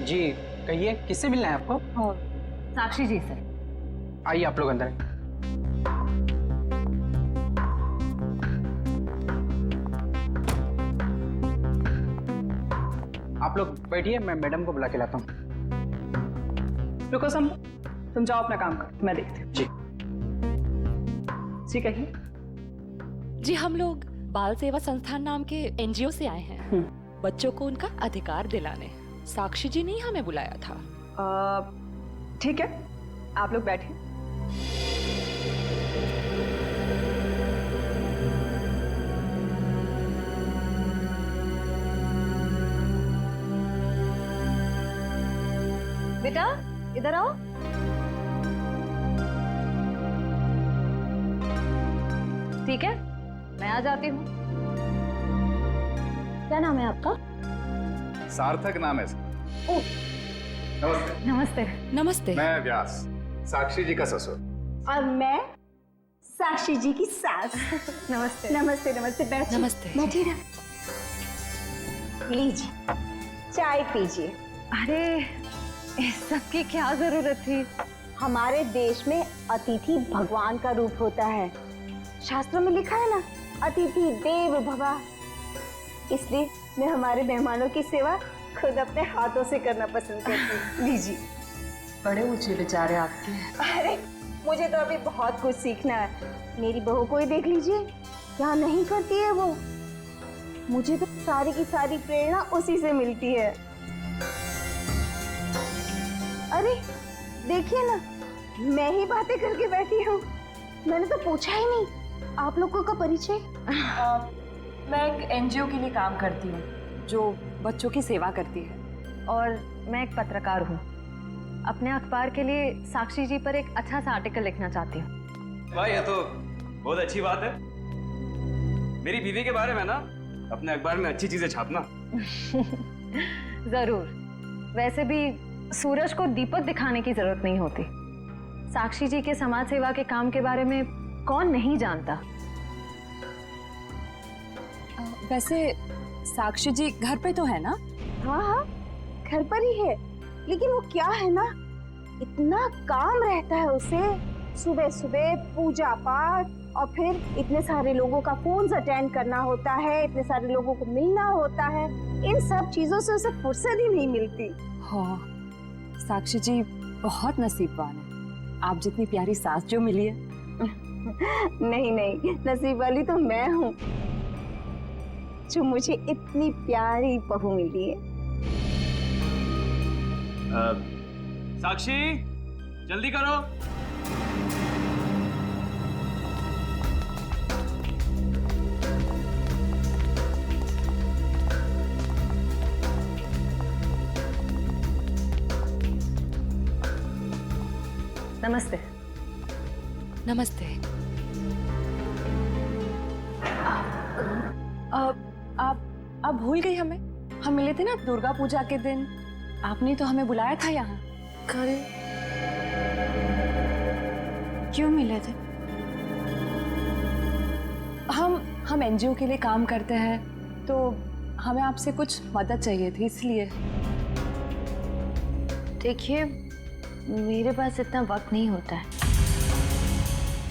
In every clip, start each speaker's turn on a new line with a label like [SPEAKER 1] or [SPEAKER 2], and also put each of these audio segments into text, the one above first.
[SPEAKER 1] जी कहिए, किससे मिलना है आपको?
[SPEAKER 2] साक्षी जी से।
[SPEAKER 1] आइए आप लोग अंदर। आप लोग बैठिए, मैं मैडम को बुला के लाता हूँ।
[SPEAKER 3] रुको सम, तुम जाओ अपना काम कर, मैं देखती हूँ।
[SPEAKER 1] जी
[SPEAKER 3] जी कहिए।
[SPEAKER 2] जी हम लोग बाल सेवा संस्थान नाम के एनजीओ से आए हैं, बच्चों को उनका अधिकार दिलाने। साक्षी जी ने ही हमें बुलाया था।
[SPEAKER 3] ठीक है, आप लोग बैठिए।
[SPEAKER 2] बेटा इधर आओ। ठीक है, मैं आ जाती हूँ। क्या नाम है आपका?
[SPEAKER 4] सार्थक नाम है इसका। नमस्ते।
[SPEAKER 2] नमस्ते। नमस्ते।
[SPEAKER 4] मैं व्यास, साक्षी जी का ससुर।
[SPEAKER 5] और मैं साक्षी जी की सास। नमस्ते। नमस्ते नमस्ते, बैठिए।
[SPEAKER 2] नमस्ते।
[SPEAKER 5] बैठिए ना, लीजिए चाय पीजिए।
[SPEAKER 2] अरे इस सब की क्या जरूरत थी?
[SPEAKER 5] हमारे देश में अतिथि भगवान का रूप होता है। शास्त्रों में लिखा है ना, अतिथि देव भव। इसलिए मैं हमारे मेहमानों की सेवा खुद अपने हाथों से करना पसंद करती हूँ। लीजिए।
[SPEAKER 3] बड़े ऊंचे विचार है आपके।
[SPEAKER 5] अरे मुझे तो अभी बहुत कुछ सीखना है। मेरी बहू को ही देख लीजिए, क्या नहीं करती है वो। मुझे तो सारी की सारी प्रेरणा उसी से मिलती है। अरे देखिए ना, मैं ही बातें करके बैठी हूँ। मैंने तो पूछा ही नहीं आप लोगों का परिचय।
[SPEAKER 3] मैं एक एनजीओ के लिए काम करती हूँ जो बच्चों की सेवा करती है।
[SPEAKER 2] और मैं एक पत्रकार हूँ, अपने अखबार के लिए साक्षी जी पर एक अच्छा सा आर्टिकल लिखना चाहती हूँ।
[SPEAKER 6] वाह, ये तो बहुत अच्छी बात है। मेरी बीवी के बारे में ना अपने अखबार में अच्छी चीजें छापना।
[SPEAKER 2] जरूर। वैसे भी सूरज को दीपक दिखाने की जरूरत नहीं होती। साक्षी जी के समाज सेवा के काम के बारे में कौन नहीं जानता।
[SPEAKER 7] वैसे साक्षी जी घर पे तो है ना?
[SPEAKER 5] हाँ हाँ, घर पर ही है। लेकिन वो क्या है ना, इतना काम रहता है उसे। सुबह सुबह पूजा पाठ, और फिर इतने सारे लोगों का फोन अटेंड करना होता है, इतने सारे लोगों को मिलना होता है। इन सब चीजों से उसे फुर्सत ही नहीं मिलती।
[SPEAKER 7] हाँ, साक्षी जी बहुत नसीबवान है। आप जितनी प्यारी सास जो मिली है।
[SPEAKER 5] नहीं नहीं, नसीब वाली तो मैं हूँ जो मुझे इतनी प्यारी बहू मिली है।
[SPEAKER 6] साक्षी जल्दी करो।
[SPEAKER 2] नमस्ते।
[SPEAKER 7] नमस्ते। आप भूल गई हमें? हम मिले थे ना दुर्गा पूजा के दिन। आपने तो हमें बुलाया था यहाँ।
[SPEAKER 2] कल क्यों मिले थे?
[SPEAKER 7] हम एनजीओ के लिए काम करते हैं, तो हमें आपसे कुछ मदद चाहिए थी, इसलिए।
[SPEAKER 2] देखिए, मेरे पास इतना वक्त नहीं होता है,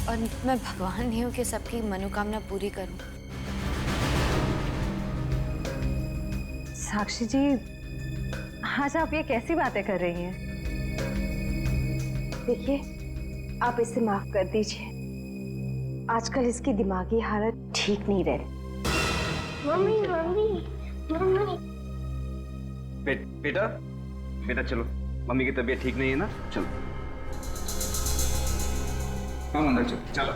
[SPEAKER 2] और मैं भगवान नहीं हूँ कि सबकी मनोकामना पूरी करूं। साक्षी जी, आज आप ये कैसी बातें कर रही हैं?
[SPEAKER 5] देखिए, आप इसे माफ कर दीजिए। आजकल इसकी दिमागी हालत ठीक नहीं रह रही।
[SPEAKER 4] Mummy mummy mummy.
[SPEAKER 6] बेटा बेटा चलो, मम्मी की तबीयत ठीक नहीं है ना, चलो। हम अंदर चलो। चलो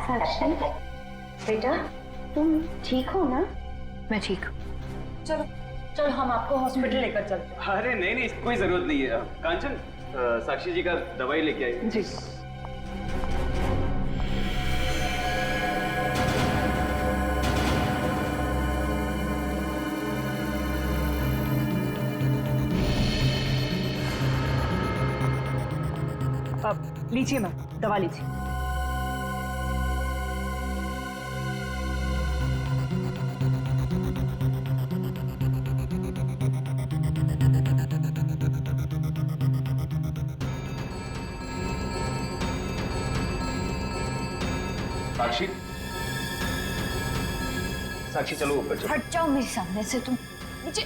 [SPEAKER 5] साक्षी बेटा, तुम ठीक हो ना?
[SPEAKER 2] मैं ठीक हूँ।
[SPEAKER 3] चलो चलो, हम आपको हॉस्पिटल लेकर चलते हैं।
[SPEAKER 6] अरे नहीं नहीं, कोई जरूरत नहीं है। कांचन, साक्षी जी का दवाई लेके आई।
[SPEAKER 3] जी। अब लीजिए मैम, दवा लीजिए।
[SPEAKER 6] साक्षी, साक्षी चलो ऊपर चलो।
[SPEAKER 5] हट जाओ मेरे सामने से तुम। मुझे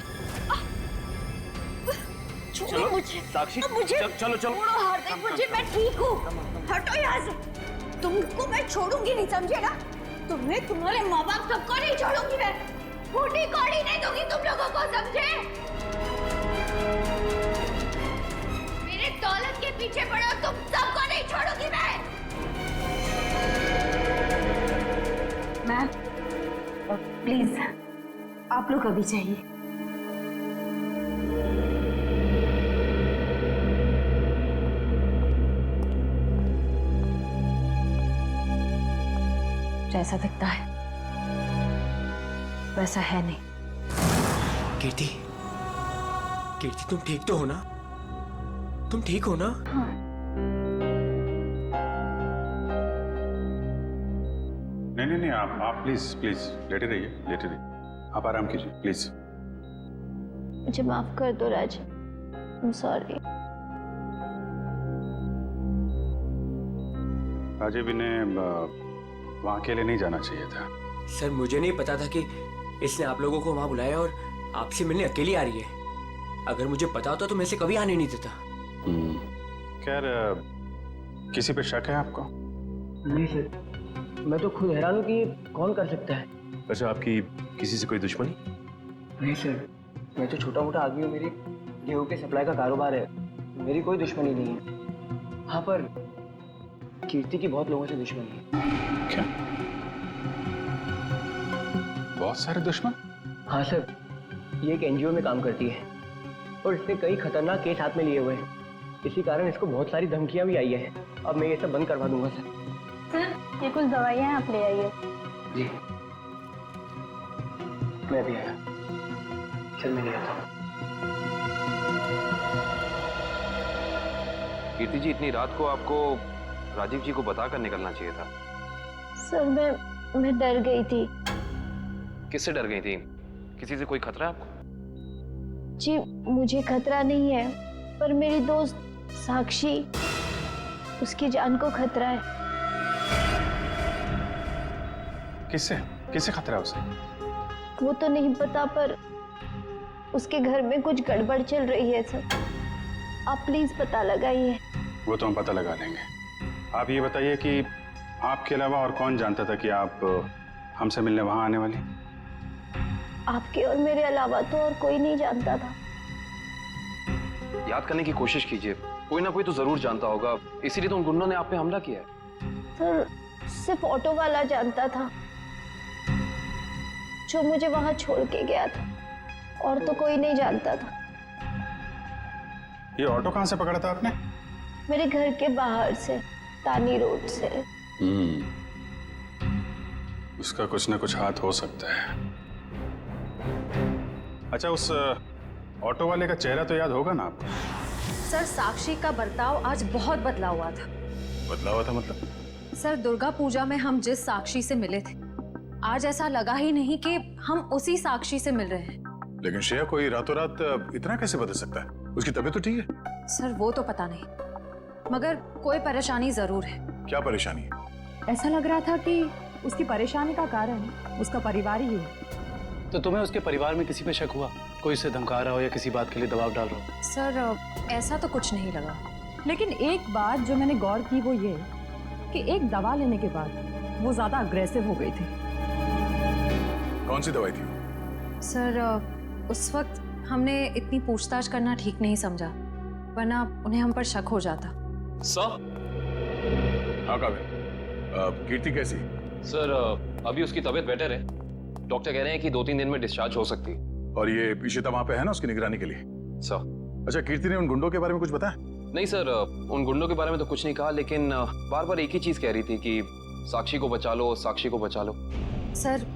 [SPEAKER 6] चलो
[SPEAKER 5] मुझे
[SPEAKER 6] साक्षी,
[SPEAKER 5] मुझे
[SPEAKER 6] चलो चलो।
[SPEAKER 5] छोड़ो हार्दिक, मुझे मैं ठीक हूँ। हटो यहाँ से। तुमको मैं छोड़ूंगी नहीं, समझे ना? तुम्हें, तुम्हारे माँ बाप सबको नहीं छोड़ूंगी मैं। फूटी कौड़ी नहीं दूंगी तुम लोगों को, समझे? मेरे दौलत के पीछे पड़ो, तुम सबको नहीं छोड़ूंगी मैं। मैम प्लीज आप लोग अभी चाहिए।
[SPEAKER 3] जैसा दिखता है वैसा है नहीं।
[SPEAKER 8] कीर्ति, कीर्ति तुम ठीक तो हो ना? तुम ठीक हो ना?
[SPEAKER 4] नहीं, आप प्लीज प्लीज लेटे रहिए, लेटे रहिए। आप आराम कीजिए प्लीज।
[SPEAKER 5] मुझे माफ कर दो राज, I'm sorry।
[SPEAKER 4] राजीव, इन्हें वहाँ अकेले नहीं जाना चाहिए था।
[SPEAKER 8] सर मुझे नहीं पता था कि इसने आप लोगों को वहां बुलाया और आपसे मिलने अकेली आ रही है। अगर मुझे पता होता तो मैं इसे कभी आने नहीं देता।
[SPEAKER 4] खैर, किसी पे शक है आपको?
[SPEAKER 8] नहीं सर, मैं तो खुद हैरान हूँ कि कौन कर सकता है।
[SPEAKER 9] अच्छा, आपकी किसी से कोई दुश्मनी?
[SPEAKER 8] नहीं सर, मैं तो छोटा मोटा आदमी हूँ, मेरी गेहूं के सप्लाई का कारोबार है, मेरी कोई दुश्मनी नहीं है। हाँ, पर कीर्ति की बहुत लोगों से दुश्मनी है।
[SPEAKER 4] क्या? बहुत सारे दुश्मन?
[SPEAKER 8] हाँ सर, ये एक एनजीओ में काम करती है और इसने कई खतरनाक केस हाथ में लिए हुए हैं। इसी कारण इसको बहुत सारी धमकियां भी आई है। अब मैं ये सब बंद करवा दूंगा सर।
[SPEAKER 5] सर ये कुछ दवाइयाँ आप ले आइए।
[SPEAKER 8] जी, मैं भी आया। चल मैं ले आता हूँ।
[SPEAKER 9] कीर्ति जी, इतनी रात को आपको राजीव जी को बताकर निकलना चाहिए था।
[SPEAKER 5] सर मैं डर गई थी।
[SPEAKER 9] किससे डर गई थी? किसी से कोई खतरा है आपको?
[SPEAKER 5] जी मुझे खतरा नहीं है, पर मेरी दोस्त साक्षी, उसकी जान को खतरा है।
[SPEAKER 4] किससे? किससे खतरा है उसे?
[SPEAKER 5] वो तो नहीं पता, पर उसके घर में कुछ गड़बड़ चल रही है सर। आप प्लीज पता लगाइए।
[SPEAKER 4] वो तो हम पता लगा लेंगे। आप ये बताइए कि आपके अलावा और कौन जानता था कि आप हमसे मिलने वहां आने वाली?
[SPEAKER 5] आपके और मेरे अलावा तो और कोई नहीं जानता था।
[SPEAKER 9] याद करने की कोशिश कीजिए, कोई ना कोई तो जरूर जानता होगा, इसीलिए तो उन गुंडों ने आप पे हमला किया है।
[SPEAKER 5] सर सिर्फ ऑटो वाला जानता था, जो मुझे वहां छोड़ के गया था, और तो कोई नहीं जानता था।
[SPEAKER 4] ये ऑटो कहाँ से पकड़ा था आपने?
[SPEAKER 5] मेरे घर के बाहर से, तानी रोड से।
[SPEAKER 4] उसका कुछ ना कुछ हाथ हो सकता है। अच्छा, उस ऑटो वाले का चेहरा तो याद होगा ना आपको?
[SPEAKER 7] सर साक्षी का बर्ताव आज बहुत बदला हुआ था।
[SPEAKER 4] बदला हुआ था मतलब?
[SPEAKER 7] सर दुर्गा पूजा में हम जिस साक्षी से मिले थे, आज ऐसा लगा ही नहीं कि हम उसी साक्षी से मिल रहे हैं।
[SPEAKER 10] लेकिन श्रेया, कोई रातों रात इतना कैसे बदल सकता है? उसकी तबीयत तो ठीक है।
[SPEAKER 7] सर वो तो पता नहीं, मगर कोई परेशानी जरूर है।
[SPEAKER 10] क्या परेशानी है?
[SPEAKER 7] ऐसा लग रहा था कि उसकी परेशानी का कारण उसका परिवार ही है।
[SPEAKER 1] तो तुम्हें उसके परिवार में किसी पे शक हुआ? कोई उसे धमका रहा हो या किसी बात के लिए दबाव डाल रहा हो?
[SPEAKER 7] सर ऐसा तो कुछ नहीं लगा, लेकिन एक बात जो मैंने गौर की वो ये कि एक दवा लेने के बाद वो ज्यादा अग्रेसिव हो गई थी।
[SPEAKER 10] कौन सी दवाई थी?
[SPEAKER 7] सर उस वक्त हमने इतनी पूछताछ करना ठीक नहीं समझा, वरना उन्हें हम पर शक हो जाता।
[SPEAKER 9] सर?
[SPEAKER 10] हाँ काव्य, कीर्ति कैसी?
[SPEAKER 9] सर अभी उसकी तबीयत बेटर है, डॉक्टर कह रहे हैं कि 2-3 दिन में डिस्चार्ज हो सकती है।
[SPEAKER 10] और ये इशिता वहां पे है ना उसकी निगरानी के लिए?
[SPEAKER 9] सर?
[SPEAKER 10] अच्छा, कीर्ति ने उन गुंडों के बारे में कुछ बताया?
[SPEAKER 9] नहीं सर, उन गुंडों के बारे में तो कुछ नहीं कहा, लेकिन बार बार एक ही चीज कह रही थी कि साक्षी को बचा लो, साक्षी को बचा लो।
[SPEAKER 7] सर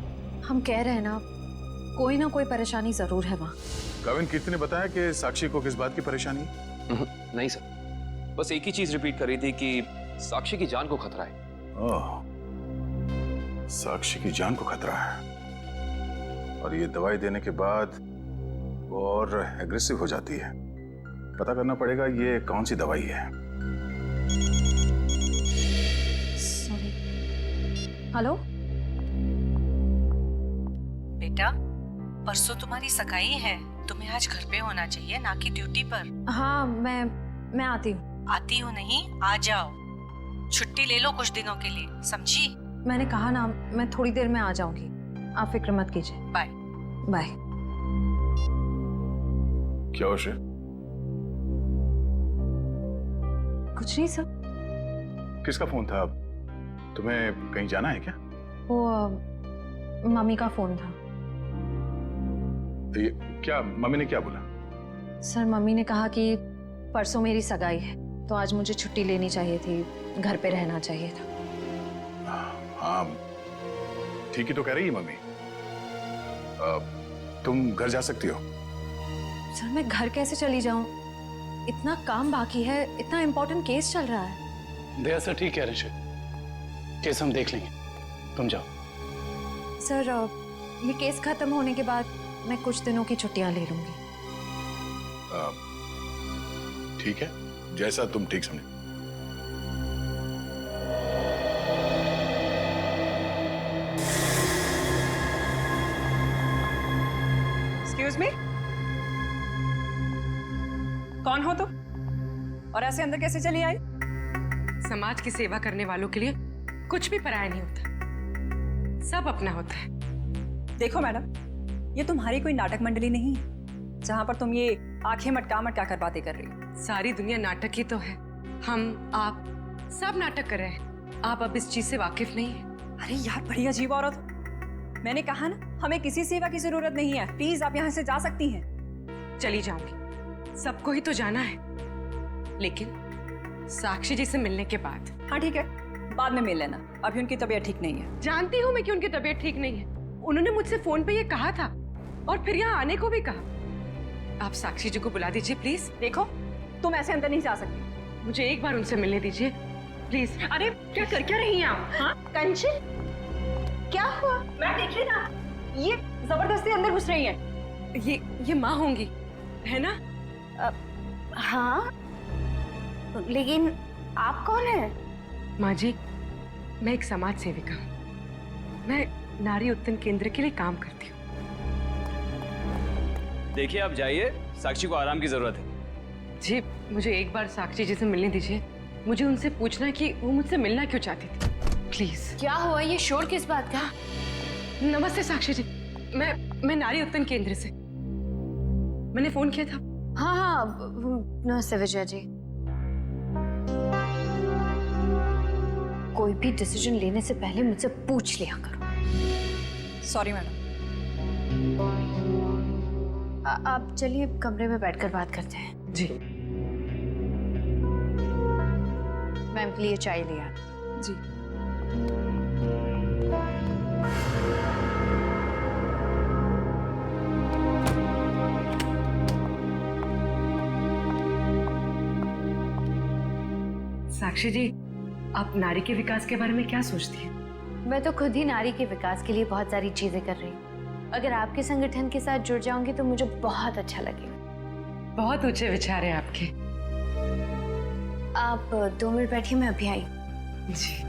[SPEAKER 7] हम कह रहे हैं ना, कोई ना कोई परेशानी जरूर है वहाँ।
[SPEAKER 10] काव्य, कीर्ति ने बताया कि साक्षी को किस बात की परेशानी है?
[SPEAKER 9] नहीं सर, बस एक ही चीज रिपीट कर रही थी कि साक्षी की जान को खतरा है।
[SPEAKER 10] ओह, साक्षी की जान को खतरा है, और ये दवाई देने के बाद वो और एग्रेसिव हो जाती है। पता करना पड़ेगा ये कौन सी दवाई है।
[SPEAKER 7] सॉरी। हेलो।
[SPEAKER 11] बेटा, परसों तुम्हारी सगाई है, तुम्हें आज घर पे होना चाहिए, ना कि ड्यूटी पर।
[SPEAKER 7] हाँ, मैं आती हूँ।
[SPEAKER 11] आती हूँ नहीं, आ जाओ। छुट्टी ले लो कुछ दिनों के लिए, समझी?
[SPEAKER 7] मैंने कहा ना, मैं थोड़ी देर में आ जाऊंगी, आप फिक्र मत कीजिए।
[SPEAKER 11] बाय।
[SPEAKER 7] बाय।
[SPEAKER 10] क्या हो श्रेय?
[SPEAKER 7] कुछ नहीं सर।
[SPEAKER 10] किसका फोन था? तुम्हें कहीं जाना है क्या?
[SPEAKER 7] वो मम्मी का फोन था।
[SPEAKER 10] ये क्या, मम्मी ने क्या बोला?
[SPEAKER 7] सर, मम्मी ने कहा कि परसों मेरी सगाई है, तो आज मुझे छुट्टी लेनी चाहिए थी, घर पे रहना चाहिए था।
[SPEAKER 10] हाँ, ठीक ही तो कह रही है मम्मी। तुम घर जा सकती हो।
[SPEAKER 7] सर, मैं घर कैसे चली जाऊं? इतना काम बाकी है, इतना इम्पोर्टेंट केस चल रहा है।
[SPEAKER 1] दया सर ठीक कह रहे हैं, केस हम देख लेंगे, तुम जाओ।
[SPEAKER 7] सर, ये केस खत्म होने के बाद मैं कुछ दिनों की छुट्टियां ले लूंगी।
[SPEAKER 10] ठीक है, जैसा तुम ठीक समझो।
[SPEAKER 3] एक्सक्यूज मी, कौन हो तुम और ऐसे अंदर कैसे चली आई?
[SPEAKER 12] समाज की सेवा करने वालों के लिए कुछ भी पराया नहीं होता, सब अपना होता है।
[SPEAKER 3] देखो मैडम, ये तुम्हारी कोई नाटक मंडली नहीं है जहां पर तुम ये आंखें मटका मटका कर बातें कर रही हो।
[SPEAKER 12] सारी दुनिया नाटक ही तो है, हम आप सब नाटक कर रहे हैं। आप अब इस चीज से वाकिफ नहीं है।
[SPEAKER 3] अरे यार, बड़ी अजीब औरत हो। मैंने कहा ना, हमें किसी सेवा की जरूरत नहीं है, प्लीज आप यहाँ से जा सकती हैं।
[SPEAKER 12] चली जाऊंगी, सबको ही तो जाना है, लेकिन साक्षी जी से मिलने के बाद।
[SPEAKER 3] हाँ ठीक है, बाद में मिल लेना, अभी उनकी तबीयत ठीक नहीं है।
[SPEAKER 12] जानती हूँ मैं कि उनकी तबीयत ठीक नहीं है, उन्होंने मुझसे फोन पे ये कहा था और फिर यहाँ आने को भी कहा। आप साक्षी जी को बुला दीजिए प्लीज।
[SPEAKER 3] देखो, तुम ऐसे अंदर नहीं जा सकती,
[SPEAKER 12] मुझे एक बार उनसे मिलने दीजिए प्लीज। अरे क्या कर क्या रही हैं आप? हाँ
[SPEAKER 5] कंचन, क्या हुआ?
[SPEAKER 3] मैं देख ली ना, ये जबरदस्ती अंदर घुस रही है।
[SPEAKER 12] ये माँ होंगी, है ना?
[SPEAKER 5] हाँ, लेकिन आप कौन है?
[SPEAKER 12] माँ जी, मैं एक समाज सेविका हूँ, मैं नारी उत्थान केंद्र के लिए काम करती हूँ।
[SPEAKER 6] देखिए, आप जाइए, साक्षी को आराम की जरूरत है।
[SPEAKER 12] जी, मुझे एक बार साक्षी जी से मिलने दीजिए, मुझे उनसे पूछना है कि वो मुझसे मिलना क्यों चाहती थी, प्लीज।
[SPEAKER 2] क्या हुआ? ये शोर किस बात का?
[SPEAKER 12] नमस्ते साक्षी जी, मैं नारी उत्थान केंद्र से, मैंने फोन किया था।
[SPEAKER 2] हाँ हाँ, नमस्ते विजया जी। कोई भी डिसीजन लेने से पहले मुझसे पूछ लिया करो।
[SPEAKER 3] Sorry madam.
[SPEAKER 2] आप चलिए कमरे में बैठकर बात करते हैं।
[SPEAKER 12] जी।
[SPEAKER 2] मैम के लिए चाय लिया।
[SPEAKER 12] जी। साक्षी जी, आप नारी के विकास के बारे में क्या सोचती हैं?
[SPEAKER 2] मैं तो खुद ही नारी के विकास के लिए बहुत सारी चीजें कर रही हूँ। अगर आपके संगठन के साथ जुड़ जाऊंगी तो मुझे बहुत अच्छा लगेगा।
[SPEAKER 12] बहुत ऊंचे विचार हैं आपके।
[SPEAKER 2] आप 2 मिनट बैठिए, मैं अभी आई।
[SPEAKER 12] जी।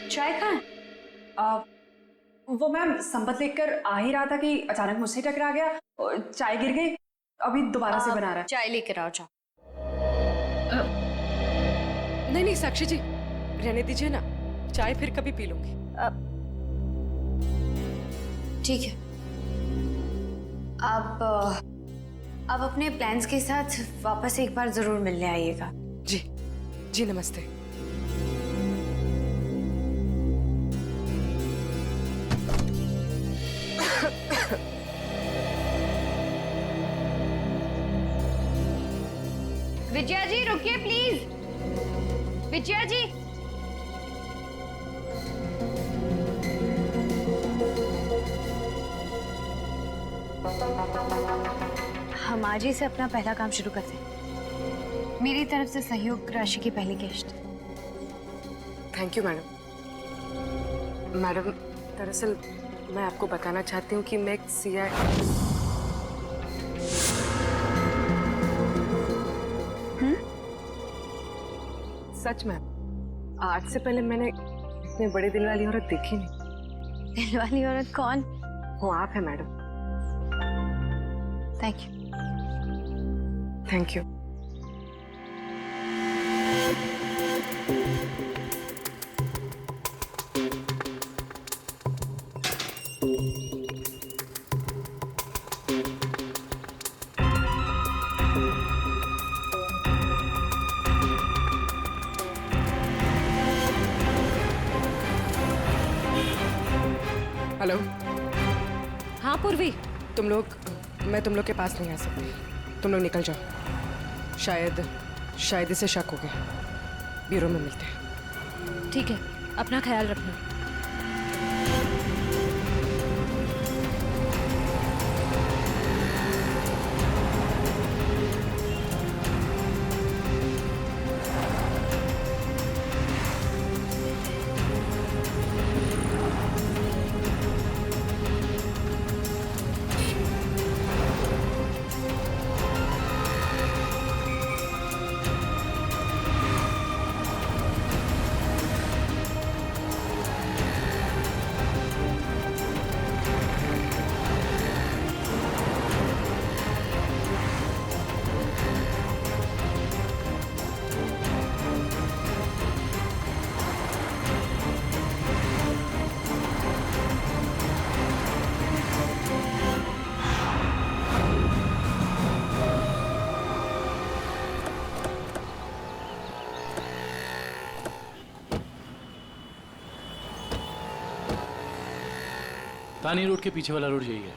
[SPEAKER 2] चाय कहाँ?
[SPEAKER 3] वो मैम संपत लेकर आ ही रहा था कि अचानक मुझसे टकरा गया और चाय गिर गई, अभी दोबारा से बना रहा है।
[SPEAKER 2] चाय लेकर आओ, जाओ।
[SPEAKER 12] नहीं नहीं साक्षी जी, रहने दीजिए ना, चाय फिर कभी पी लूंगी।
[SPEAKER 2] ठीक है, आप अपने प्लान्स के साथ वापस एक बार जरूर मिलने आइएगा।
[SPEAKER 12] जी जी, नमस्ते। विजया जी रुकिए प्लीज। विजया जी।
[SPEAKER 13] हम आज ही से अपना पहला काम शुरू करते हैं। मेरी तरफ से सहयोग राशि की पहली किश्त।
[SPEAKER 12] Thank you madam. मैडम दरअसल मैं आपको बताना चाहती हूँ कि मैं एक सीआई। सच में आज से पहले मैंने इतने बड़े दिल वाली औरत देखी नहीं।
[SPEAKER 13] दिल वाली औरत कौन?
[SPEAKER 12] वो आप है madam.
[SPEAKER 13] Thank you.
[SPEAKER 12] Thank you. Hello.
[SPEAKER 2] हाँ पूर्वी।
[SPEAKER 12] मैं तुम लोग के पास नहीं आ सकती। तुम लोग निकल जाओ। शायद इसे शक हो गया। ब्यूरो में मिलते हैं।
[SPEAKER 2] ठीक है, अपना ख्याल रखना।
[SPEAKER 1] तानी रोड के पीछे वाला रोड यही है।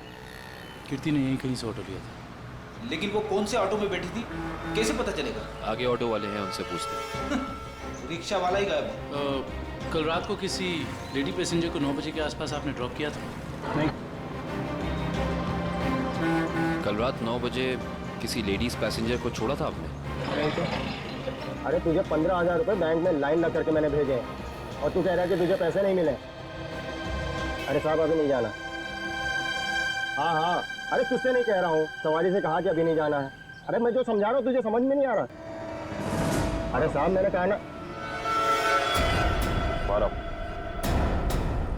[SPEAKER 1] कीर्ति ने यहीं कहीं से ऑटो लिया था।
[SPEAKER 14] लेकिन वो कौन से ऑटो में बैठी थी कैसे पता चलेगा?
[SPEAKER 9] आगे ऑटो वाले हैं, उनसे पूछते हैं।
[SPEAKER 14] रिक्शा वाला ही गायब है।
[SPEAKER 1] कल रात को किसी लेडी पैसेंजर को 9 बजे के आसपास आपने ड्रॉप किया था?
[SPEAKER 4] नहीं।
[SPEAKER 9] कल रात 9 बजे किसी लेडीज पैसेंजर को छोड़ा था आपने?
[SPEAKER 8] नहीं तो। अरे तुझे 15,000 रुपये बैंक में लाइन लग करके मैंने भेजे हैं और तू कह रहा है कि तुझे पैसे नहीं मिले। अरे साहब अभी नहीं जाना। हाँ, अरे तुझसे नहीं कह रहा हूँ, सवारी से कहा कि अभी नहीं जाना है। अरे मैं जो समझा रहा हूँ तुझे समझ में नहीं आ रहा। अरे साहब मैंने कहा ना।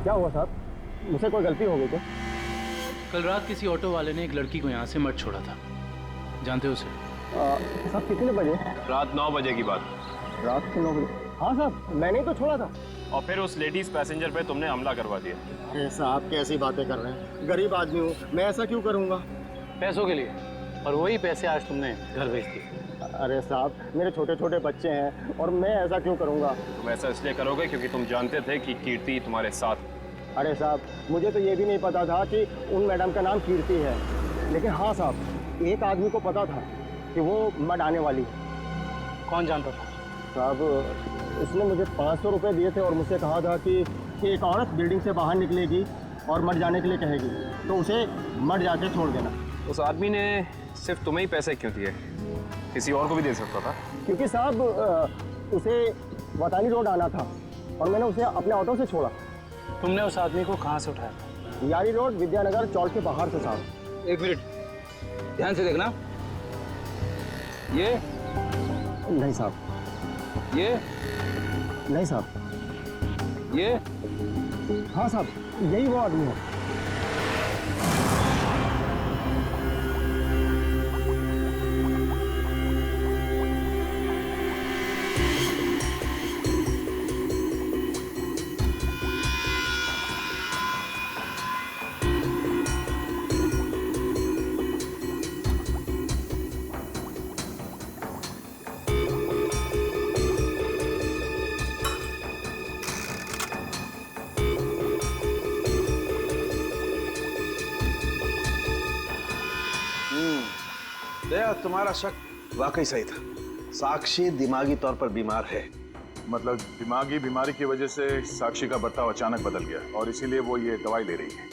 [SPEAKER 8] क्या हुआ साहब, मुझसे कोई गलती हो गई क्या?
[SPEAKER 1] कल रात किसी ऑटो वाले ने एक लड़की को यहाँ से मत छोड़ा था, जानते हो उसे?
[SPEAKER 8] साहब कितने बजे?
[SPEAKER 15] रात 9 बजे की बात।
[SPEAKER 8] रात के 9 बजे? हाँ साहब मैंने ही तो छोड़ा था।
[SPEAKER 15] और फिर उस लेडीज पैसेंजर पे तुमने हमला करवा दिया।
[SPEAKER 8] अरे साहब कैसी बातें कर रहे हैं, गरीब आदमी हूँ मैं, ऐसा क्यों करूँगा?
[SPEAKER 1] पैसों के लिए, और वही पैसे आज तुमने घर भेज दिए।
[SPEAKER 8] अरे साहब मेरे छोटे छोटे बच्चे हैं और मैं ऐसा क्यों करूँगा?
[SPEAKER 15] तुम ऐसा इसलिए करोगे क्योंकि तुम जानते थे कि कीर्ति तुम्हारे साथ।
[SPEAKER 8] अरे साहब मुझे तो ये भी नहीं पता था कि उन मैडम का नाम कीर्ति है, लेकिन हाँ साहब एक आदमी को पता था कि वो मड आने वाली है।
[SPEAKER 1] कौन जानता था?
[SPEAKER 8] साहब उसने मुझे 500 रुपये दिए थे और मुझसे कहा था कि एक औरत बिल्डिंग से बाहर निकलेगी और मर जाने के लिए कहेगी तो उसे मर जाके छोड़ देना।
[SPEAKER 15] उस आदमी ने सिर्फ तुम्हें ही पैसे क्यों दिए, किसी और को भी दे सकता था?
[SPEAKER 8] क्योंकि साहब उसे वतानी रोड आना था और मैंने उसे अपने ऑटो से छोड़ा।
[SPEAKER 1] तुमने उस आदमी को कहाँ से उठाया था?
[SPEAKER 8] यारी रोड विद्यानगर चौक के बाहर से साहब।
[SPEAKER 14] एक मिनट ध्यान से देखना। ये
[SPEAKER 8] नहीं साहब,
[SPEAKER 14] ये
[SPEAKER 8] नहीं साहब,
[SPEAKER 14] ये
[SPEAKER 8] हाँ साहब यही वो आदमी है।
[SPEAKER 14] तुम्हारा शक वाकई सही था।
[SPEAKER 16] साक्षी दिमागी तौर पर बीमार है।
[SPEAKER 10] मतलब दिमागी बीमारी की वजह से साक्षी का बर्ताव अचानक बदल गया और इसीलिए वो ये दवाई ले रही है।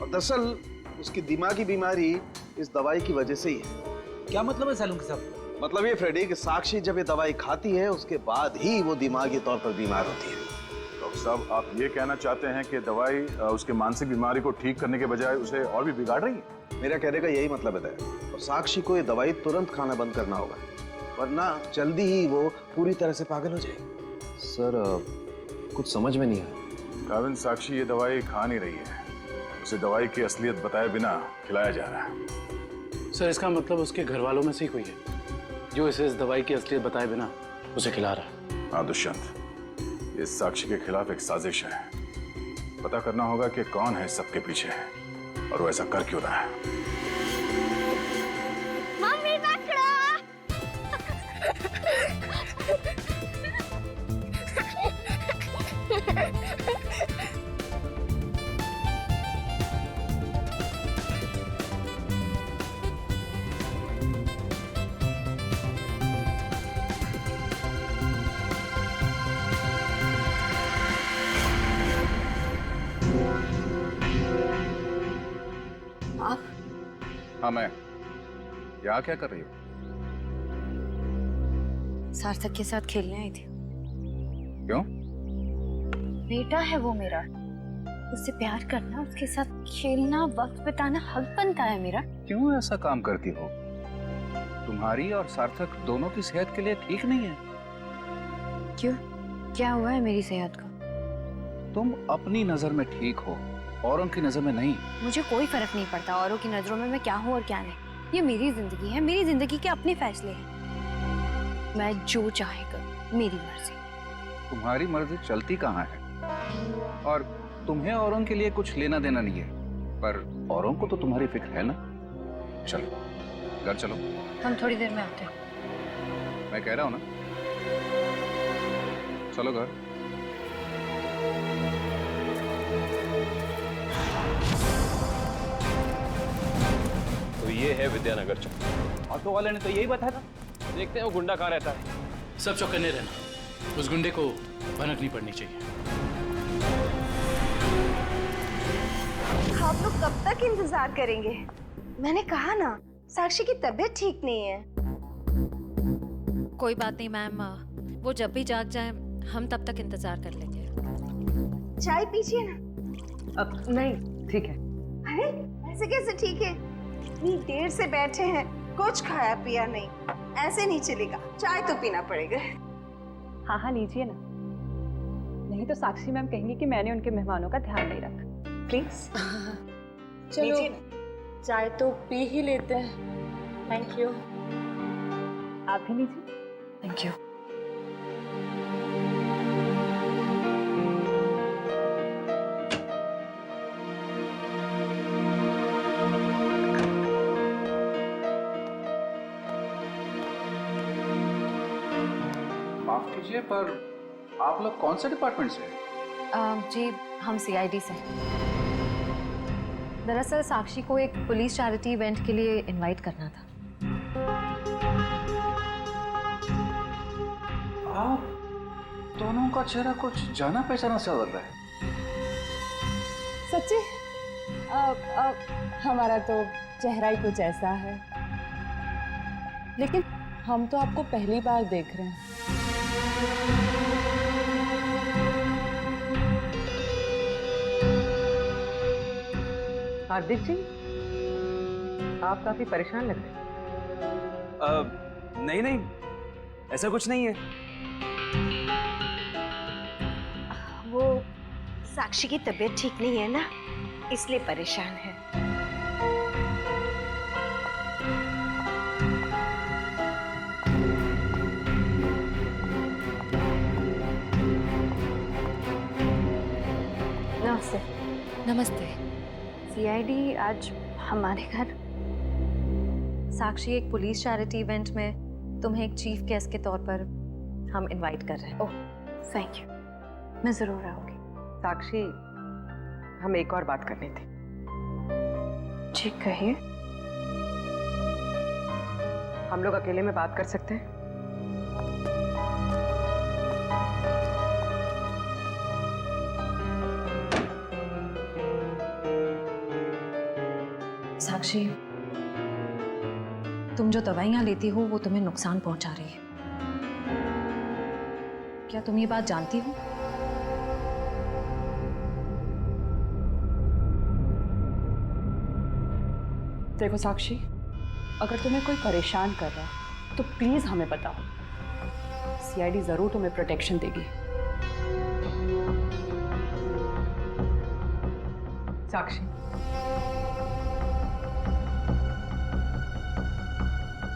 [SPEAKER 16] और दरअसल उसकी दिमागी बीमारी इस दवाई की वजह से ही है।
[SPEAKER 14] क्या मतलब है सालून साहब?
[SPEAKER 16] मतलब ये फ्रेडी कि साक्षी जब ये दवाई खाती है उसके बाद ही वो दिमागी तौर पर बीमार होती है।
[SPEAKER 10] डॉक्टर साहब, आप ये कहना चाहते हैं कि दवाई उसके मानसिक बीमारी को ठीक करने के बजाय उसे और भी बिगाड़ रही है?
[SPEAKER 16] मेरा कहने का यही मतलब है। और साक्षी को ये दवाई तुरंत खाना बंद करना होगा, वरना जल्दी ही वो पूरी तरह से पागल हो जाएगी।
[SPEAKER 9] सर कुछ समझ में नहीं आया।
[SPEAKER 10] काविन, साक्षी ये दवाई खा नहीं रही है, उसे दवाई की असलियत बताए बिना खिलाया जा रहा है।
[SPEAKER 1] सर इसका मतलब उसके घर वालों में से ही कोई है जो इसे इस दवाई की असलियत बताए बिना उसे खिला रहा है।
[SPEAKER 10] हाँ दुष्यंत, ये साक्षी के खिलाफ एक साजिश है। पता करना होगा कि कौन है सबके पीछे और वो ऐसा कर क्यों रहा है।
[SPEAKER 5] मम्मी पकड़ो।
[SPEAKER 13] आप?
[SPEAKER 10] हाँ मैं। यहाँ क्या कर रही हो?
[SPEAKER 13] सार्थक के साथ खेलने आई थी।
[SPEAKER 10] क्यों?
[SPEAKER 13] बेटा है वो मेरा, उससे प्यार करना, उसके साथ खेलना, वक्त बिताना हक बनता है मेरा।
[SPEAKER 14] क्यों ऐसा काम करती हो? तुम्हारी और सार्थक दोनों की सेहत के लिए ठीक नहीं है।
[SPEAKER 13] क्यों? क्या हुआ है मेरी सेहत को?
[SPEAKER 14] तुम अपनी नजर में ठीक हो, औरों की नजर में नहीं।
[SPEAKER 13] मुझे कोई फर्क नहीं पड़ता औरों की नजरों में मैं क्या हूँ और क्या नहीं। ये मेरी जिंदगी है, मेरी जिंदगी के अपने फैसले हैं। मैं जो चाहे करूं, मेरी मर्जी।
[SPEAKER 14] तुम्हारी मर्जी चलती कहाँ है? और तुम्हें औरों के लिए कुछ लेना देना नहीं है, पर औरों को तो तुम्हारी फिक्र है ना। चलो घर चलो।
[SPEAKER 13] हम थोड़ी देर में आते हैं।
[SPEAKER 14] मैं कह रहा हूँ ना, चलो घर।
[SPEAKER 15] तो ये है विद्यानगर चौक। ऑटो वाले ने तो यही बताया था। देखते हैं वो गुंडा कहाँ रहता है।
[SPEAKER 1] सब चौकन्ने रहना, उस गुंडे को भनक नहीं पड़नी चाहिए।
[SPEAKER 5] आप लोग कब तक इंतजार करेंगे? मैंने कहा ना, साक्षी की तबीयत ठीक नहीं है।
[SPEAKER 2] कोई बात नहीं मैम, वो जब भी जाग जाए हम तब तक इंतजार कर लेंगे।
[SPEAKER 5] चाय पीजिए ना।
[SPEAKER 12] अब नहीं, ठीक है।
[SPEAKER 5] अरे ऐसे कैसे ठीक है? इतनी देर से बैठे हैं, कुछ खाया पिया नहीं, ऐसे नहीं चलेगा, चाय तो पीना पड़ेगा।
[SPEAKER 7] हाँ हाँ लीजिए ना, नहीं तो साक्षी मैम कहेंगी कि मैंने उनके मेहमानों का ध्यान नहीं रखा।
[SPEAKER 5] प्लीज
[SPEAKER 2] चलो चाय तो पी ही लेते हैं। Thank you.
[SPEAKER 7] आप भी लीजिए।
[SPEAKER 13] Thank you.
[SPEAKER 14] माफ कीजिए, पर आप लोग कौन से डिपार्टमेंट से हैं?
[SPEAKER 13] जी हम सीआईडी से। दरअसल साक्षी को एक पुलिस चैरिटी इवेंट के लिए इनवाइट करना था।
[SPEAKER 14] आप दोनों का चेहरा कुछ जाना पहचाना सा लग रहा है।
[SPEAKER 7] सच्ची? हमारा तो चेहरा ही कुछ ऐसा है, लेकिन हम तो आपको पहली बार देख रहे हैं।
[SPEAKER 12] हार्दिक जी, आप काफी परेशान लग रहे हैं।
[SPEAKER 6] नहीं नहीं, ऐसा कुछ नहीं है।
[SPEAKER 5] वो साक्षी की तबीयत ठीक नहीं है ना, इसलिए परेशान है।
[SPEAKER 13] नमस्ते।
[SPEAKER 2] नमस्ते।
[SPEAKER 13] सीआईडी आज हमारे घर। साक्षी एक पुलिस चैरिटी इवेंट में तुम्हें एक चीफ गेस्ट के तौर पर हम इनवाइट कर रहे हैं।
[SPEAKER 5] ओह थैंक यू,
[SPEAKER 13] मैं जरूर आऊंगी।
[SPEAKER 12] साक्षी, हम एक और बात करनी थी।
[SPEAKER 13] जी कहिए।
[SPEAKER 12] हम लोग अकेले में बात कर सकते हैं?
[SPEAKER 13] साक्षी, तुम जो दवाइयां लेती हो वो तुम्हें नुकसान पहुंचा रही है। क्या तुम ये बात जानती हो?
[SPEAKER 2] देखो साक्षी, अगर तुम्हें कोई परेशान कर रहा है तो प्लीज हमें बताओ। सीआईडी जरूर तुम्हें प्रोटेक्शन देगी।
[SPEAKER 3] साक्षी,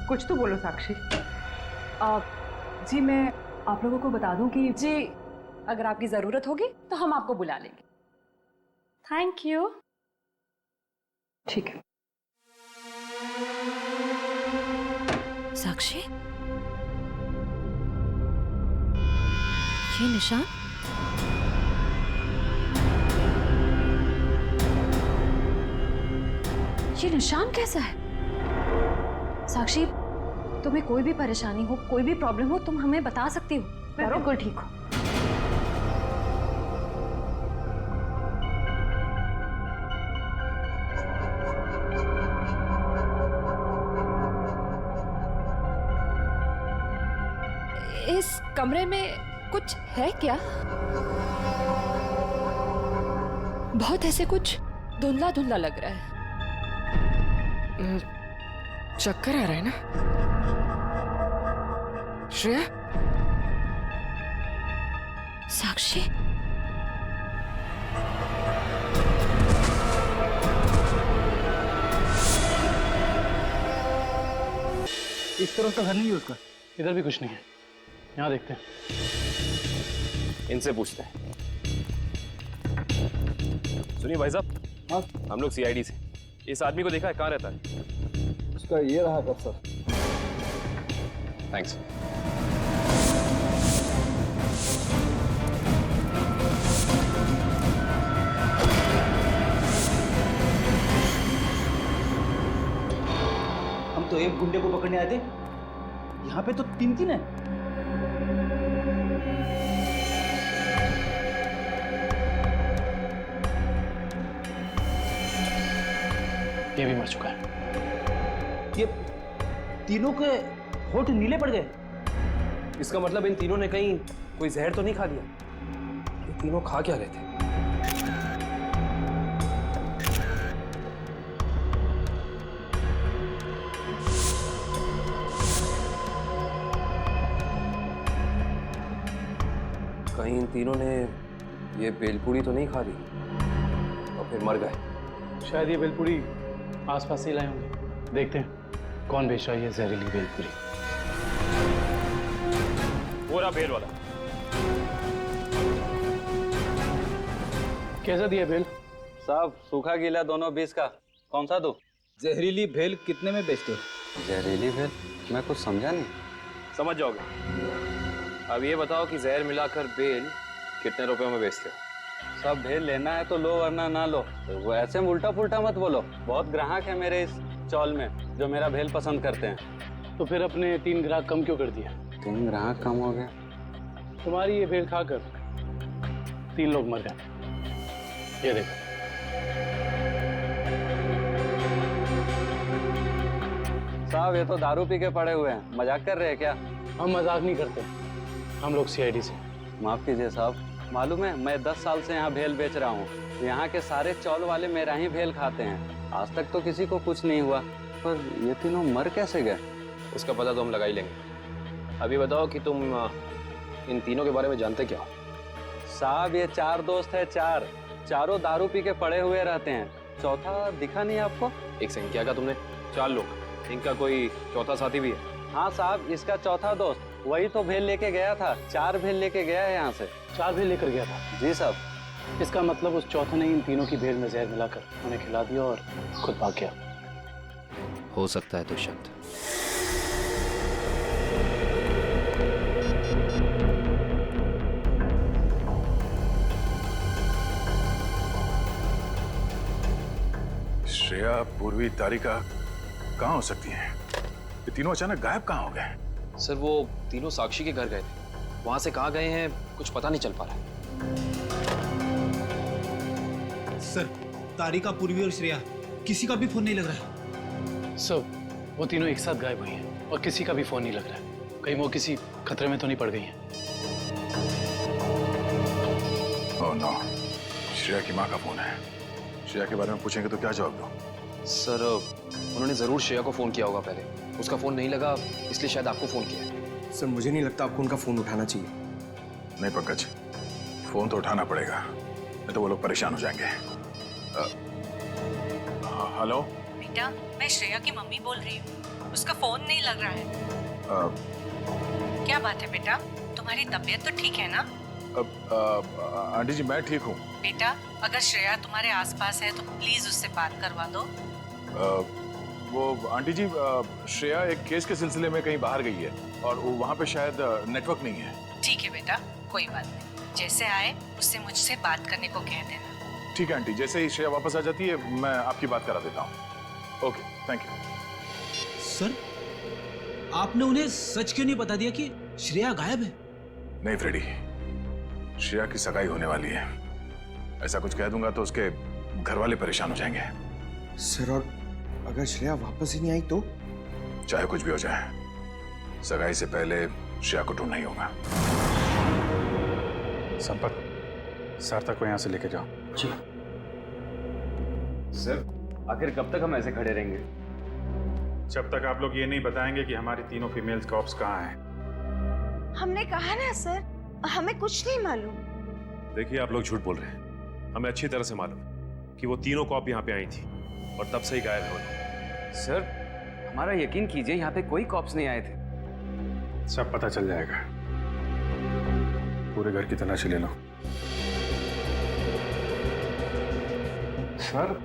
[SPEAKER 3] कुछ तो बोलो साक्षी।
[SPEAKER 2] जी मैं आप लोगों को बता दूं कि जी अगर आपकी जरूरत होगी तो हम आपको बुला लेंगे। Thank you. ठीक है।
[SPEAKER 13] साक्षी, ये निशान? ये निशान कैसा है? साक्षी, तुम्हें कोई भी परेशानी हो, कोई भी प्रॉब्लम हो, तुम हमें बता सकती हो। मैं बिल्कुल ठीक हूँ।
[SPEAKER 2] इस कमरे में कुछ है क्या? बहुत ऐसे कुछ धुंधला धुंधला लग रहा है।
[SPEAKER 12] चक्कर आ रहा है ना श्रेया?
[SPEAKER 13] साक्षी,
[SPEAKER 1] इस तरफ का घर नहीं है उसका। इधर भी कुछ नहीं है। यहाँ देखते हैं।
[SPEAKER 15] इनसे पूछते हैं। सुनिए भाई साहब, हाँ हम लोग सीआईडी से। इस आदमी को देखा है, कहाँ रहता है?
[SPEAKER 17] उसका ये रहा कब सर।
[SPEAKER 15] थैंक्स।
[SPEAKER 17] हम तो एक गुंडे को पकड़ने आए थे, यहाँ पे तो तीन तीन है।
[SPEAKER 1] ये भी मर चुका है।
[SPEAKER 17] ये तीनों के होठ नीले पड़ गए।
[SPEAKER 9] इसका मतलब इन तीनों ने कहीं कोई जहर तो नहीं खा लिया? ये तीनों खा क्या रहे थे? कहीं इन तीनों ने ये बेलपूरी तो नहीं खा ली और फिर मर गए?
[SPEAKER 1] शायद ये बेलपूरी आसपास से लाए होंगे। देखते हैं कौन बेच रहा है ये जहरीली बेलपूरी।
[SPEAKER 15] पूरा बेल वाला।
[SPEAKER 1] कैसा दिया बेल?
[SPEAKER 18] साहब सूखा गीला दोनों 20 का। कौन सा दो?
[SPEAKER 17] जहरीली भेल कितने में बेचते हो?
[SPEAKER 18] जहरीली भेल? मैं कुछ समझा नहीं।
[SPEAKER 15] समझ जाओगे। अब ये बताओ कि जहर मिलाकर बेल कितने रुपए में बेचते हो?
[SPEAKER 18] सब भेल लेना है तो लो वरना ना लो। वो ऐसे उल्टा पुल्टा मत बोलो। बहुत ग्राहक है मेरे इस चौल में जो मेरा भेल पसंद करते हैं।
[SPEAKER 1] तो फिर अपने 3 ग्राहक कम क्यों कर दिया?
[SPEAKER 18] 3 ग्राहक कम हो गए?
[SPEAKER 1] तुम्हारी ये भेल खाकर 3 लोग मर गए। ये देखो।
[SPEAKER 18] साहब ये तो दारू पी के पड़े हुए हैं। मजाक कर रहे हैं क्या?
[SPEAKER 1] हम मजाक नहीं करते, हम लोग सीआईडी से।
[SPEAKER 18] माफ कीजिए साहब, मालूम है मैं 10 साल से यहाँ भेल बेच रहा हूँ। यहाँ के सारे चौल वाले मेरा ही भेल खाते हैं। आज तक तो किसी को कुछ नहीं हुआ, पर ये तीनों मर कैसे गए?
[SPEAKER 9] उसका पता तो हम लगा ही लेंगे। अभी बताओ कि तुम इन तीनों के बारे में जानते क्या हो?
[SPEAKER 18] साहब ये 4 दोस्त है। चारों दारू पी के पड़े हुए रहते हैं। चौथा दिखा नहीं आपको?
[SPEAKER 9] एक सेकंड, क्या कहा तुमने? 4 लोग। इनका कोई चौथा साथी भी है?
[SPEAKER 18] हाँ साहब, इसका चौथा दोस्त वही तो भेल लेके गया था। 4 भेल लेके गया है यहाँ से।
[SPEAKER 1] 4 भेल लेकर गया था?
[SPEAKER 18] जी साहब।
[SPEAKER 1] इसका मतलब उस चौथे ने इन तीनों की भेल में जहर मिलाकर उन्हें खिला दिया और खुद भाग गया।
[SPEAKER 9] हो सकता है दुष्यंत।
[SPEAKER 10] श्रेया, पूर्वी, तारिका कहाँ हो सकती हैं? ये तीनों अचानक गायब कहाँ हो गए?
[SPEAKER 9] सर वो तीनों साक्षी के घर गए थे। वहां से कहाँ गए हैं कुछ पता नहीं चल पा रहा है।
[SPEAKER 17] सर तारिका, पूर्वी और श्रेया किसी का भी फोन नहीं लग रहा है।
[SPEAKER 1] सो वो तीनों एक साथ गायब हुई हैं और किसी का भी फोन नहीं लग रहा है। कहीं वो किसी खतरे में तो नहीं पड़ गई हैं?
[SPEAKER 10] ओह नो, श्रेया की माँ का फोन है। श्रेया के बारे में पूछेंगे तो क्या जवाब दूं?
[SPEAKER 9] सर उन्होंने जरूर श्रेया को फोन किया होगा पहले, उसका फोन नहीं लगा इसलिए शायद आपको फोन किया है।
[SPEAKER 8] सर मुझे नहीं लगता आपको उनका फोन उठाना चाहिए।
[SPEAKER 10] नहीं पंकज, फोन तो उठाना पड़ेगा, नहीं तो वो लोग परेशान हो जाएंगे। हेलो
[SPEAKER 11] बेटा, मैं श्रेया की मम्मी बोल रही हूँ। उसका फोन नहीं लग रहा है। क्या बात है बेटा, तुम्हारी तबीयत तो ठीक है ना?
[SPEAKER 10] आंटी जी मैं ठीक हूँ।
[SPEAKER 11] बेटा, अगर श्रेया तुम्हारे आसपास है तो प्लीज उससे बात करवा दो।
[SPEAKER 10] वो आंटी जी, श्रेया एक केस के सिलसिले में कहीं बाहर गई है और वहाँ पे शायद नेटवर्क नहीं है।
[SPEAKER 11] ठीक है बेटा, कोई बात नहीं, जैसे आए उससे मुझसे बात करने को कह देना।
[SPEAKER 10] ठीक है आंटी, जैसे ही श्रेया वापस आ जाती है मैं आपकी बात करा देता हूँ। Okay, thank you.
[SPEAKER 17] सर, आपने उन्हें सच क्यों नहीं बता दिया कि श्रेया गायब है?
[SPEAKER 10] नहीं फ्रेडी, श्रेया की सगाई होने वाली है। ऐसा कुछ कह दूंगा तो उसके घर वाले परेशान हो जाएंगे।
[SPEAKER 8] सर, और अगर श्रेया वापस ही नहीं आई तो?
[SPEAKER 10] चाहे कुछ भी हो जाए, सगाई से पहले श्रेया को ढूंढना ही होगा।
[SPEAKER 4] संपत, सार्थक को यहाँ से लेके जाओ।
[SPEAKER 8] जी
[SPEAKER 6] सर, आखिर कब तक हम ऐसे खड़े रहेंगे?
[SPEAKER 4] जब तक आप लोग ये नहीं बताएंगे कि हमारी तीनों फीमेल्स कॉप्स कहाँ हैं।
[SPEAKER 5] हमने कहा ना सर, हमें कुछ नहीं मालूम।
[SPEAKER 15] देखिए, आप लोग झूठ बोल रहे हैं। हमें अच्छी तरह से मालूम है कि वो तीनों कॉप यहाँ पे आई थी और तब से ही गायब है वो लोग।
[SPEAKER 6] सर, हमारा यकीन कीजिए, यहाँ पे कोई कॉप्स नहीं आए थे।
[SPEAKER 4] सब पता चल जाएगा। पूरे घर की तलाशी ले लो।
[SPEAKER 14] सर,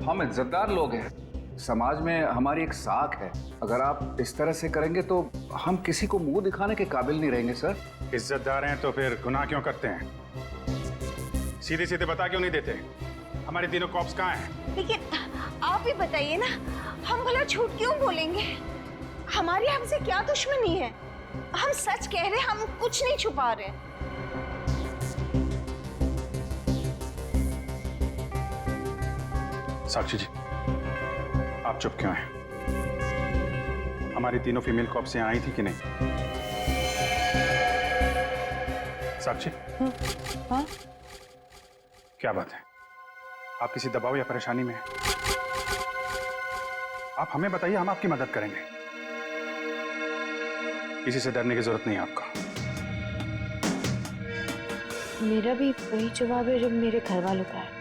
[SPEAKER 14] हम इज्जतदार लोग हैं, समाज में हमारी एक साख है। अगर आप इस तरह से करेंगे तो हम किसी को मुंह दिखाने के काबिल नहीं रहेंगे। सर,
[SPEAKER 4] इज्जतदार हैं तो फिर गुनाह क्यों करते हैं? सीधे सीधे बता क्यों नहीं देते हमारे तीनों कॉप्स कहाँ हैं?
[SPEAKER 5] लेकिन आप ही बताइए ना, हम भला झूठ क्यों बोलेंगे? हमारी हमसे क्या दुश्मनी है? हम सच कह रहे हैं, हम कुछ नहीं छुपा रहे।
[SPEAKER 4] साक्षी जी, आप चुप क्यों हैं? हमारी तीनों फीमेल कॉप्स यहाँ आई थी कि नहीं? साक्षी,
[SPEAKER 7] हाँ?
[SPEAKER 4] क्या बात है? आप किसी दबाव या परेशानी में हैं? आप हमें बताइए, हम आपकी मदद करेंगे। किसी से डरने की जरूरत नहीं है आपको।
[SPEAKER 13] मेरा भी वही जवाब है जो मेरे घर वालों का है।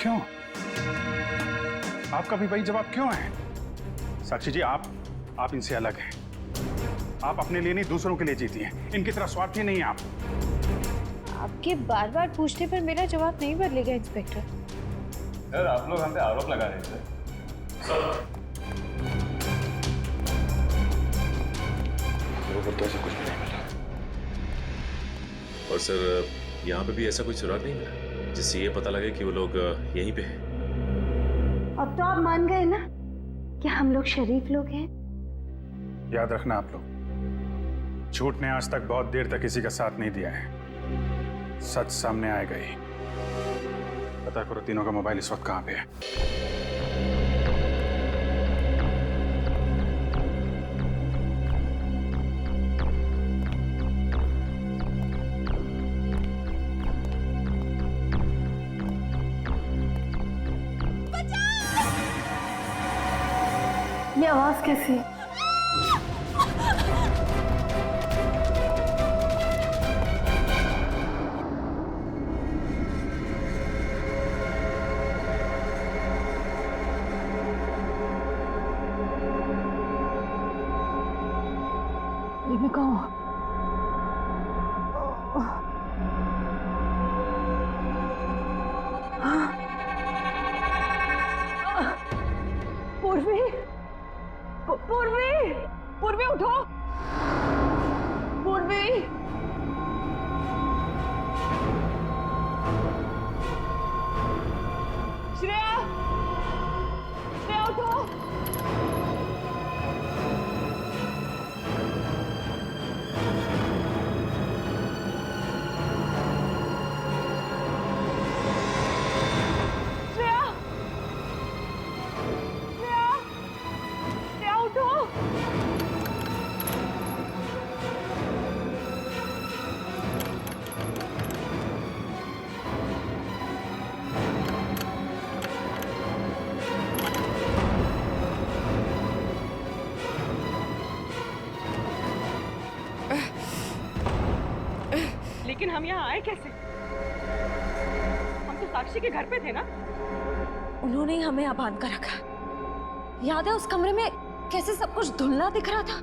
[SPEAKER 4] क्यों? आपका भी वही जवाब क्यों है? साक्षी जी, आप इनसे अलग हैं। आप अपने लिए नहीं, दूसरों के लिए जीती हैं। इनकी तरह स्वार्थी नहीं हैं आप।
[SPEAKER 13] आपके बार बार पूछने पर मेरा जवाब नहीं बदलेगा इंस्पेक्टर।
[SPEAKER 6] सर, आप लोग हम पे आरोप लगा रहे हैं।
[SPEAKER 15] लोगों को ऐसा कुछ भी नहीं मिला। और सर, यहाँ पे भी ऐसा कोई सुराग नहीं मिला जिससे ये पता लगे कि वो लोग यहीं पे हैं।
[SPEAKER 5] अब तो आप मान गए ना कि हम लोग शरीफ लोग हैं।
[SPEAKER 4] याद रखना आप लोग, झूठ ने आज तक बहुत देर तक किसी का साथ नहीं दिया है। सच सामने आएगा ही। पता करो तीनों का मोबाइल इस वक्त कहाँ पे है।
[SPEAKER 5] ये आवाज कैसी?
[SPEAKER 7] मैं कहाँ? पूर्वी, पूर्वी, पूर्वी उठो, पूर्वी। श्रेया, श्रेया उठो। श्रेया,
[SPEAKER 3] लेकिन हम यहाँ आए कैसे? हम तो साक्षी के घर पे थे ना।
[SPEAKER 7] उन्होंने ही हमें यहाँ बांध कर रखा। याद है उस कमरे में कैसे सब कुछ धुंधला दिख रहा था?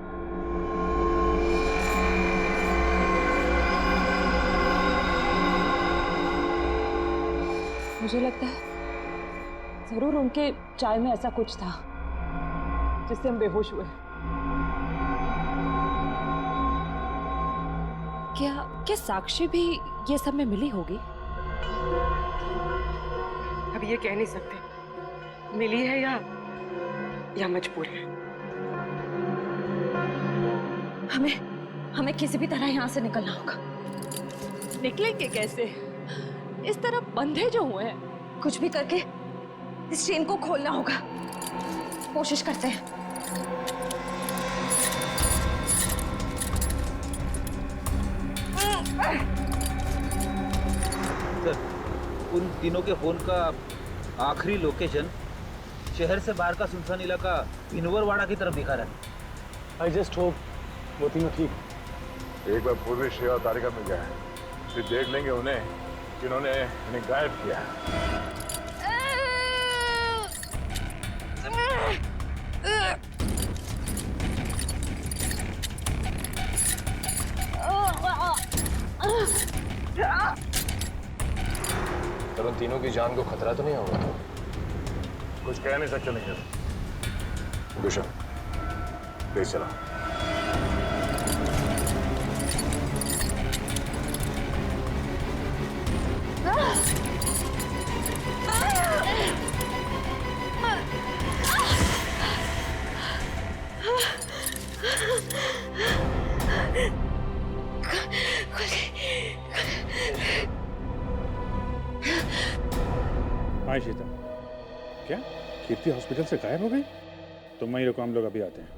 [SPEAKER 7] मुझे लगता है जरूर उनके चाय में ऐसा कुछ था जिससे हम बेहोश हुए। क्या साक्षी भी ये सब में मिली होगी?
[SPEAKER 12] अब ये कह नहीं सकते मिली है या मजबूर है।
[SPEAKER 7] हमें किसी भी तरह यहाँ से निकलना होगा।
[SPEAKER 2] निकलेंगे कैसे? इस तरफ बंधे जो हुए हैं।
[SPEAKER 7] कुछ भी करके इस चेन को खोलना होगा। कोशिश करते हैं।
[SPEAKER 17] सर, उन तीनों के फोन का आखिरी लोकेशन शहर से बाहर का सुनसान इलाका भिनवरवाड़ा की तरफ दिखा रहा है।
[SPEAKER 1] आई जस्ट होप वो तीनों ठीक।
[SPEAKER 10] एक बार पूर्वी श्रेया और तारिका मिल जाए, फिर देख लेंगे उन्हें जिन्होंने इन्हें गायब किया।
[SPEAKER 9] सर उन तीनों की जान को खतरा तो नहीं होगा?
[SPEAKER 10] कुछ कह नहीं सकते नहीं। गुशन, प्लीज चला।
[SPEAKER 4] हाँ शीता, क्या कीर्ति हॉस्पिटल से गायब हो गई? तुम वहीं रुको, हम लोग अभी आते हैं।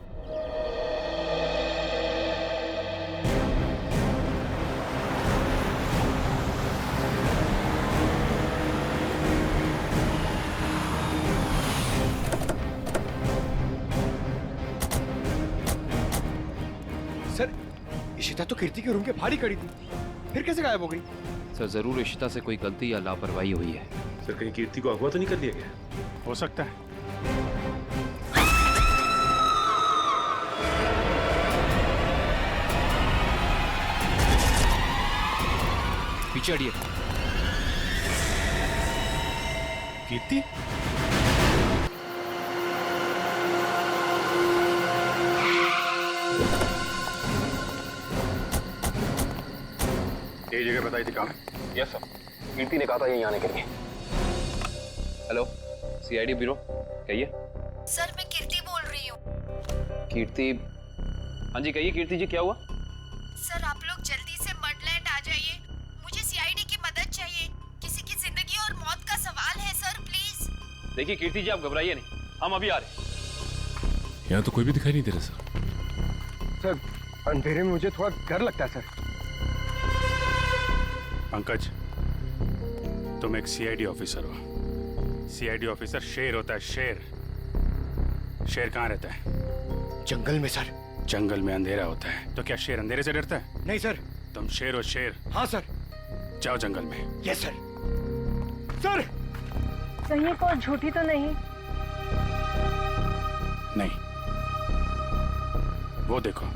[SPEAKER 19] सर, इशिता तो कीर्ति के रूम के बाहर ही खड़ी थी, फिर कैसे गायब हो गई?
[SPEAKER 9] सर जरूर इशिता से कोई गलती या लापरवाही हुई है।
[SPEAKER 15] सर कहीं कीर्ति को अगवा तो नहीं कर लिया गया?
[SPEAKER 4] हो सकता है।
[SPEAKER 9] पीछे हटिए।
[SPEAKER 4] कीर्ति?
[SPEAKER 10] यही जगह बताई थी कहाँ?
[SPEAKER 9] यस सर, कीर्ति ने कहा था यहीं आने के लिए। हेलो, सीआईडी ब्यूरो, कहिए।
[SPEAKER 11] सर मैं कीर्ति बोल रही हूँ।
[SPEAKER 9] कीर्ति? हाँ जी कहिए कीर्ति जी, क्या हुआ?
[SPEAKER 11] सर आप लोग जल्दी से मडलैंड आ जाइए, मुझे सीआईडी की मदद चाहिए। किसी की जिंदगी और मौत का सवाल है सर, प्लीज।
[SPEAKER 9] देखिए कीर्ति जी आप घबराइए नहीं, हम अभी आ रहे हैं।
[SPEAKER 15] यहाँ तो कोई भी दिखाई नहीं दे रहा सर।
[SPEAKER 19] सर अंधेरे में मुझे थोड़ा डर लगता है सर।
[SPEAKER 4] पंकज, तुम एक सीआईडी ऑफिसर हो। सीआईडी ऑफिसर शेर होता है, शेर। शेर कहाँ रहता है?
[SPEAKER 19] जंगल में सर।
[SPEAKER 4] जंगल में अंधेरा होता है, तो क्या शेर अंधेरे से डरता है?
[SPEAKER 19] नहीं सर।
[SPEAKER 4] तुम शेर हो, शेर।
[SPEAKER 19] हाँ सर।
[SPEAKER 4] जाओ जंगल में।
[SPEAKER 19] Yes sir. सर
[SPEAKER 7] कहीं कोई झूठी तो नहीं?
[SPEAKER 4] नहीं, वो देखो।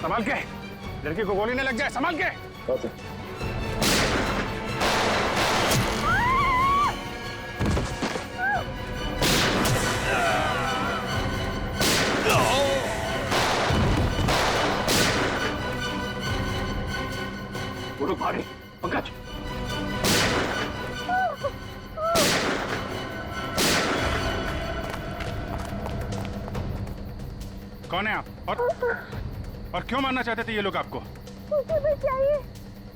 [SPEAKER 4] संभाल के, लड़की को गोली न लग जाए, संभाल के।
[SPEAKER 9] वो लोग भागे। पंकज,
[SPEAKER 4] कौन है आप? और क्यों मारना चाहते थे ये लोग आपको?
[SPEAKER 5] मुझे बचाइए,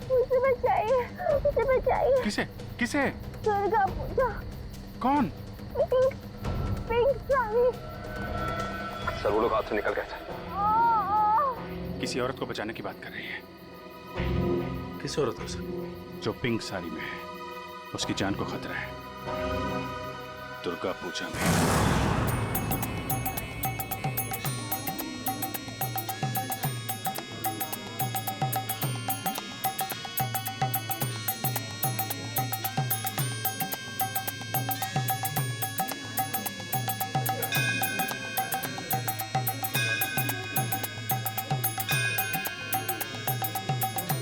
[SPEAKER 5] मुझे बचाइए, मुझे बचाइए।
[SPEAKER 4] किसे? किसे?
[SPEAKER 5] दुर्गा पूजा।
[SPEAKER 4] कौन?
[SPEAKER 5] पिंक साड़ी।
[SPEAKER 9] सर वो लोग हाथ से निकल गए थे।
[SPEAKER 4] किसी औरत को बचाने की बात कर रही है।
[SPEAKER 1] किस औरत को सर?
[SPEAKER 4] जो पिंक साड़ी में है, उसकी जान को खतरा है दुर्गा पूजा में।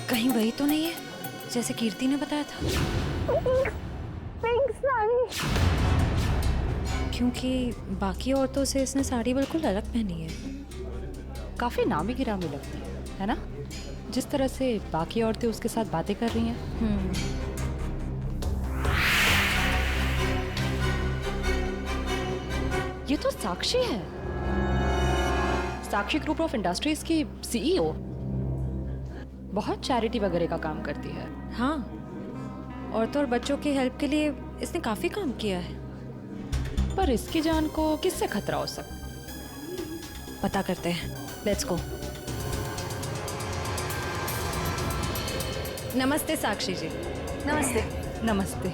[SPEAKER 13] कहीं वही तो नहीं है जैसे कीर्ति ने बताया था।
[SPEAKER 5] पिंक साड़ी।
[SPEAKER 13] क्योंकि बाकी औरतों से इसने साड़ी बिल्कुल अलग पहनी है।
[SPEAKER 7] काफी नामी गिरामी लगती है ना, जिस तरह से बाकी औरतें उसके साथ बातें कर रही हैं। ये तो साक्षी है, साक्षी ग्रुप ऑफ इंडस्ट्रीज की सीईओ। बहुत चैरिटी वगैरह का काम करती है।
[SPEAKER 13] हाँ, औरतों और बच्चों की हेल्प के लिए इसने काफी काम किया है।
[SPEAKER 7] पर इसकी जान को किससे खतरा हो सकता?
[SPEAKER 13] पता करते हैं, लेट्स गो। नमस्ते साक्षी जी।
[SPEAKER 7] नमस्ते। नमस्ते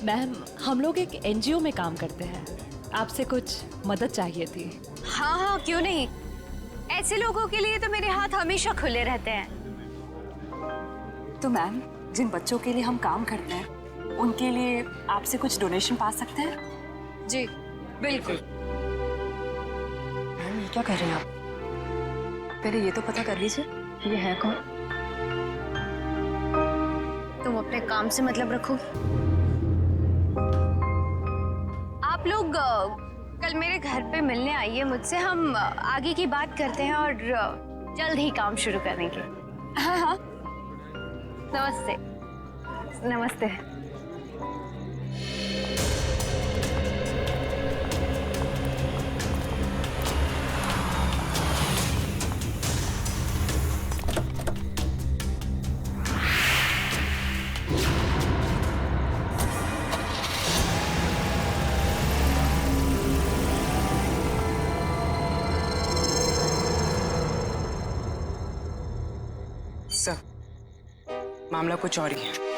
[SPEAKER 7] मैम, हम लोग एक एनजीओ में काम करते हैं, आपसे कुछ मदद चाहिए थी।
[SPEAKER 11] हाँ हाँ, क्यों नहीं। ऐसे लोगों के लिए तो मेरे हाथ हमेशा खुले रहते हैं।
[SPEAKER 2] तो मैम, जिन बच्चों के लिए हम काम करते हैं, उनके लिए आपसे कुछ डोनेशन पा सकते हैं?
[SPEAKER 11] जी बिल्कुल।
[SPEAKER 2] मैम, ये क्या कर रहे हैं आप? पहले ये तो पता कर लीजिए ये है कौन।
[SPEAKER 11] तुम अपने काम से मतलब रखो। आप लोग कल मेरे घर पे मिलने आइए मुझसे, हम आगे की बात करते हैं और जल्द ही काम शुरू करेंगे। हाँ हाँ, नमस्ते। नमस्ते।
[SPEAKER 12] सर, मामला कुछ और ही है।